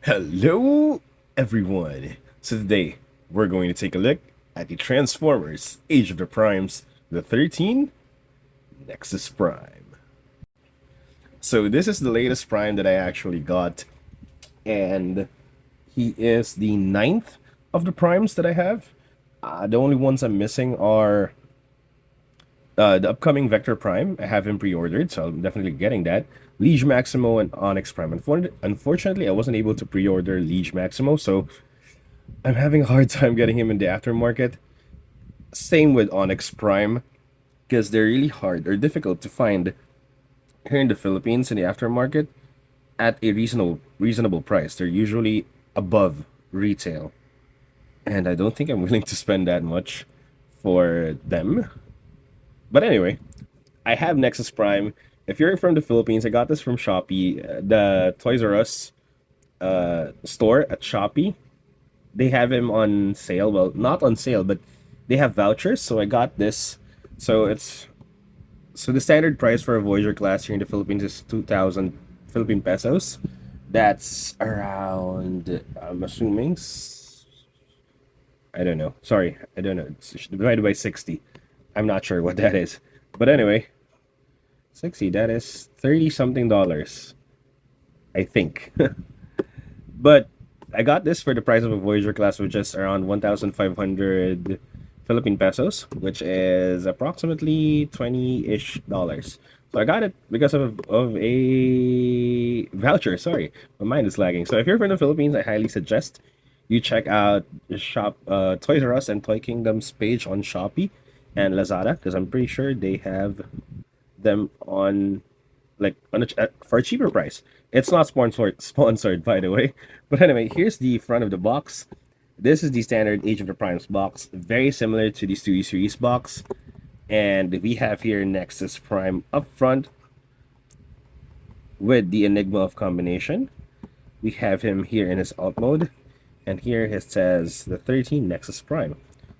Hello, everyone. So today we're going to take a look at the Transformers Age of the Primes, the 13 Nexus Prime. So this is the latest Prime that I actually got, and he is the ninth of the Primes that I have. The only ones I'm missing are the upcoming Vector Prime. I have him pre-ordered, so I'm definitely getting that. Liege Maximo and Onyx Prime. Unfortunately, I wasn't able to pre-order Liege Maximo, so I'm having a hard time getting him in the aftermarket. Same with Onyx Prime, because they're really hard or difficult to find here in the Philippines in the aftermarket at a reasonable price. They're usually above retail, and I don't think I'm willing to spend that much for them. But anyway, I have Nexus Prime. If you're from the Philippines, I got this from Shopee, the Toys R Us store at Shopee. They have him on sale. Well, not on sale, but they have vouchers. So I got this. So it's so the standard price for a Voyager class here in the Philippines is 2,000 Philippine pesos. That's around, I'm assuming, I don't know. Sorry, I don't know. It's divided by 60. I'm not sure what that is. But anyway, 60, that is 30 something dollars, I think. But I got this for the price of a Voyager class, which is around 1,500 Philippine pesos, which is approximately 20-ish dollars. So I got it because of a voucher. Sorry, my mind is lagging. So if you're from the Philippines, I highly suggest you check out the shop Toys R Us and Toy Kingdom's page on Shopee and Lazada, because I'm pretty sure they have them on for a cheaper price. It's not sponsored by the way. But anyway, here's the front of the box. This is the standard Age of the Primes box, very similar to the Studio Series box. And we have here Nexus Prime up front with the Enigma of Combination. We have him here in his alt mode, and here it says the 13 Nexus Prime.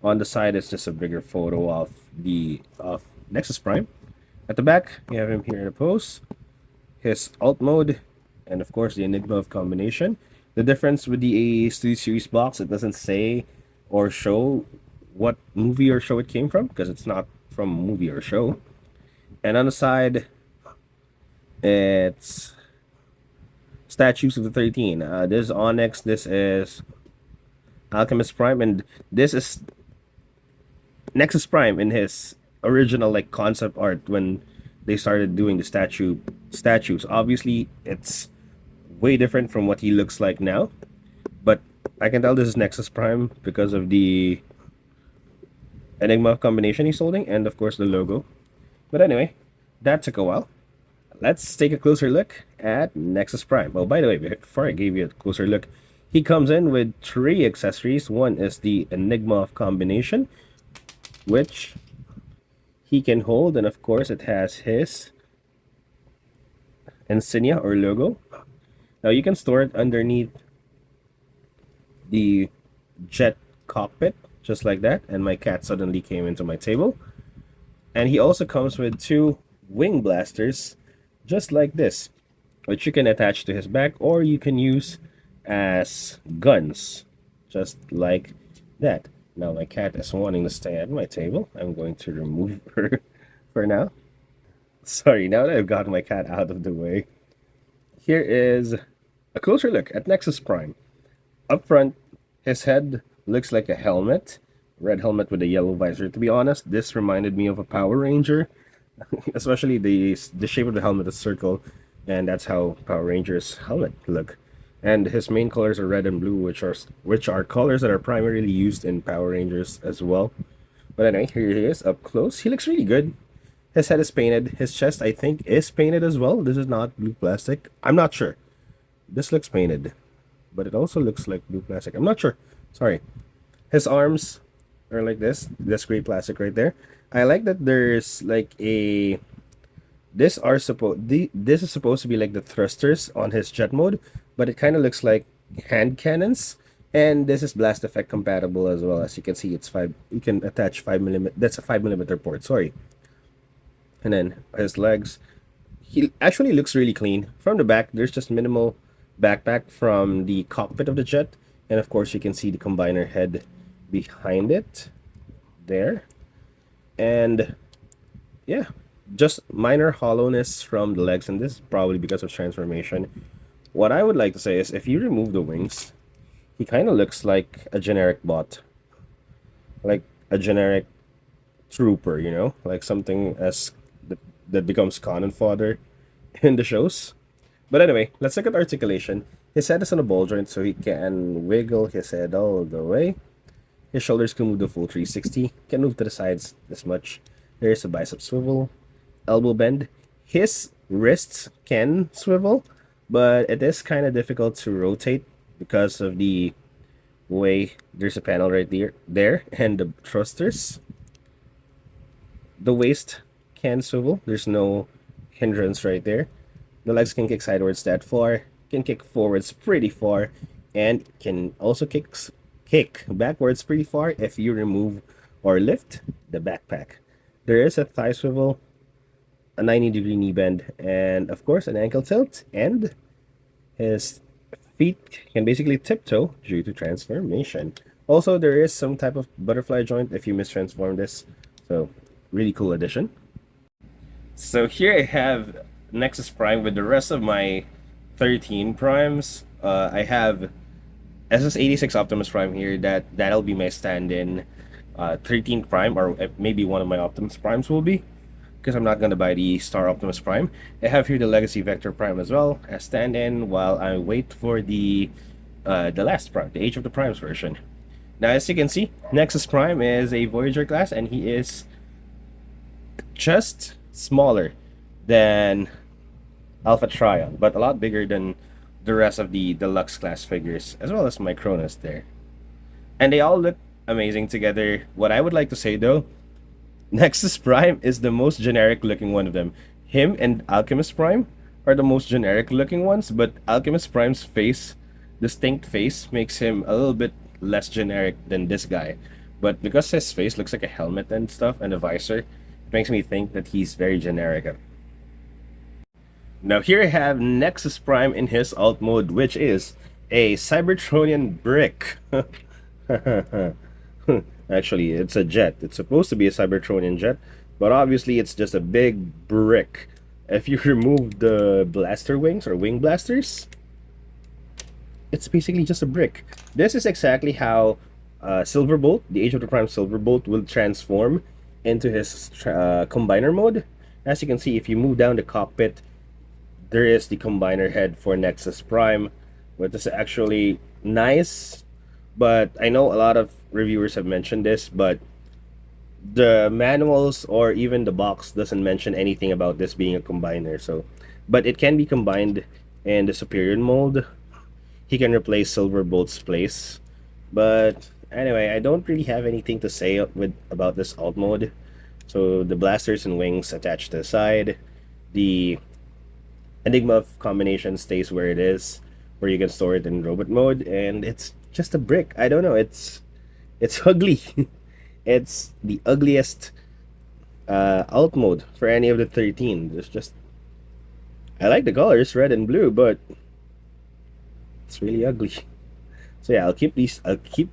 On the side is just a bigger photo of the Nexus Prime. At the back, you have him here in a pose, his alt mode, and of course the Enigma of Combination. The difference with the Studio Series box, it doesn't say or show what movie or show it came from, because it's not from a movie or show. And on the side, it's statues of the 13. This is Onyx, this is Alchemist Prime, and this is Nexus Prime in his original concept art when they started doing the statues. Obviously, it's way different from what he looks like now, but I can tell this is Nexus Prime because of the Enigma combination he's holding, and of course the logo. But anyway, that took a while. Let's take a closer look at Nexus Prime. Well, by the way, before I gave you a closer look, he comes in with 3 accessories. One is the Enigma of Combination, which he can hold, and of course it has his insignia or logo. Now you can store it underneath the jet cockpit, just like that, and my cat suddenly came into my table. And he also comes with 2 wing blasters, just like this, which you can attach to his back, or you can use as guns, just like that. Now my cat is wanting to stay at my table. I'm going to remove her for now. Sorry, now that I've got my cat out of the way, here is a closer look at Nexus Prime. Up front, his head looks like a helmet, red helmet with a yellow visor. To be honest, this reminded me of a Power Ranger, especially the shape of the helmet is circle, and that's how Power Ranger's helmet look. And his main colors are red and blue, which are colors that are primarily used in Power Rangers as well. But anyway, here he is up close. He looks really good. His head is painted. His chest, I think, is painted as well. This is not blue plastic. I'm not sure. This looks painted, but it also looks like blue plastic. I'm not sure. Sorry. His arms are like this. This gray plastic right there. I like that there's like a this is supposed to be like the thrusters on his jet mode, but it kind of looks like hand cannons. And this is blast effect compatible as well. As you can see, it's 5. You can attach 5mm. That's a 5mm port. Sorry. And then his legs, he actually looks really clean. From the back, there's just minimal backpack from the cockpit of the jet, and of course you can see the combiner head behind it there. And yeah, just minor hollowness from the legs, and this is probably because of transformation. What I would like to say is if you remove the wings, he kind of looks like a generic bot, like a generic trooper, you know, like something as that becomes cannon fodder in the shows. But anyway, let's look at articulation. His head is on a ball joint, so he can wiggle his head all the way. His shoulders can move the full 360, can move to the sides this much. There's a bicep swivel, elbow bend. His wrists can swivel, but it is kind of difficult to rotate because of the way there's a panel right there and the thrusters. The waist can swivel. There's no hindrance right there. The legs can kick sidewards that far, can kick forwards pretty far, and can also kick backwards pretty far if you remove or lift the backpack. There is a thigh swivel, a 90-degree knee bend, and of course an ankle tilt, and his feet can basically tiptoe due to transformation. Also, there is some type of butterfly joint if you mistransform this, so really cool addition. So here I have Nexus Prime with the rest of my 13 primes. I have SS86 Optimus Prime here. That'll be my stand-in. 13th Prime, or maybe one of my Optimus Primes will be, because I'm not gonna buy the Star Optimus Prime. I have here the Legacy Vector Prime as well as stand-in while I wait for the last Prime, the Age of the Primes version. Now, as you can see, Nexus Prime is a Voyager class, and he is just smaller than Alpha Trion, but a lot bigger than the rest of the deluxe class figures, as well as Micronus there. And they all look amazing together. What I would like to say though, Nexus Prime is the most generic looking one of them. Him and Alchemist Prime are the most generic looking ones, but Alchemist Prime's face, distinct face, makes him a little bit less generic than this guy. But because his face looks like a helmet and stuff, and a visor, it makes me think that he's very generic. Now here I have Nexus Prime in his alt mode, which is a Cybertronian brick. Actually, it's a jet. It's supposed to be a Cybertronian jet, but obviously it's just a big brick. If you remove the blaster wings or wing blasters, it's basically just a brick. This is exactly how Silverbolt, the Age of the Prime Silverbolt, will transform into his combiner mode. As you can see, if you move down the cockpit, there is the combiner head for Nexus Prime, which is actually nice. But I know a lot of reviewers have mentioned this, but the manuals or even the box doesn't mention anything about this being a combiner. So, but it can be combined in the superior mold. He can replace Silverbolt's place. But anyway, I don't really have anything to say about this alt mode. So the blasters and wings attached to the side. The Enigma of combination stays where it is, where you can store it in robot mode, and it's just a brick. I don't know, it's ugly. It's the ugliest alt mode for any of the 13. There's just, I like the colors, red and blue, but it's really ugly. So yeah, I'll keep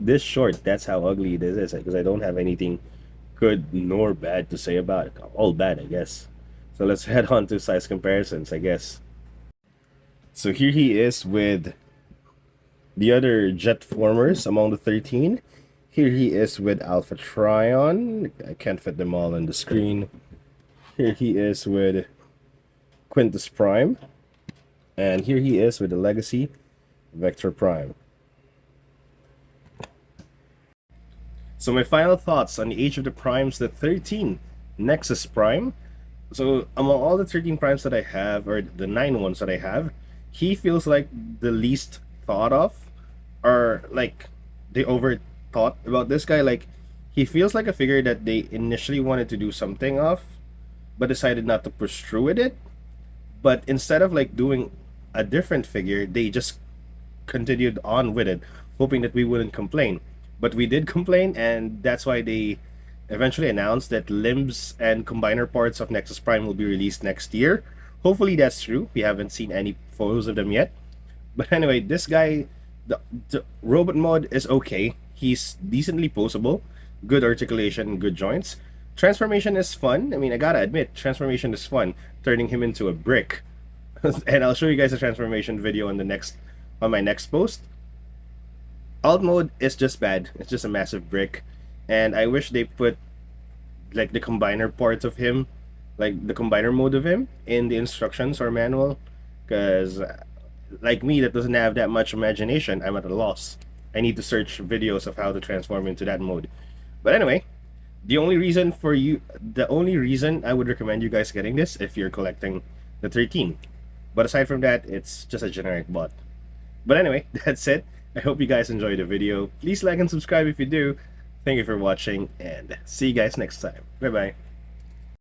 this short. That's how ugly this is, because I don't have anything good nor bad to say about it. All bad, I guess. So let's head on to size comparisons, I guess. So here he is with the other jet formers among the 13. Here he is with Alpha Trion. I can't fit them all on the screen. Here he is with Quintus Prime. And here he is with the Legacy Vector Prime. So my final thoughts on the Age of the Primes, the 13 Nexus Prime. So among all the 13 primes that I have, or the 9 ones that I have, he feels like the least thought of, or like they overthought about this guy. Like, he feels like a figure that they initially wanted to do something of, but decided not to push through with it. But instead of like doing a different figure, they just continued on with it, hoping that we wouldn't complain. But we did complain, and that's why they eventually announced that limbs and combiner parts of Nexus Prime will be released next year. Hopefully that's true. We haven't seen any photos of them yet. But anyway, this guy, the robot mode is okay. He's decently poseable, good articulation, good joints. Transformation is fun. I mean, I gotta admit, transformation is fun. Turning him into a brick, and I'll show you guys a transformation video on my next post. Alt mode is just bad. It's just a massive brick, and I wish they put like the combiner part of him, like the combiner mode of him, in the instructions or manual, because like me that doesn't have that much imagination, I'm at a loss. I need to search videos of how to transform into that mode. But anyway, the only reason I would recommend you guys getting this if you're collecting the 13. But aside from that, it's just a generic bot. But anyway, that's it. I hope you guys enjoyed the video. Please like and subscribe if you do. Thank you for watching, and see you guys next time. Bye bye.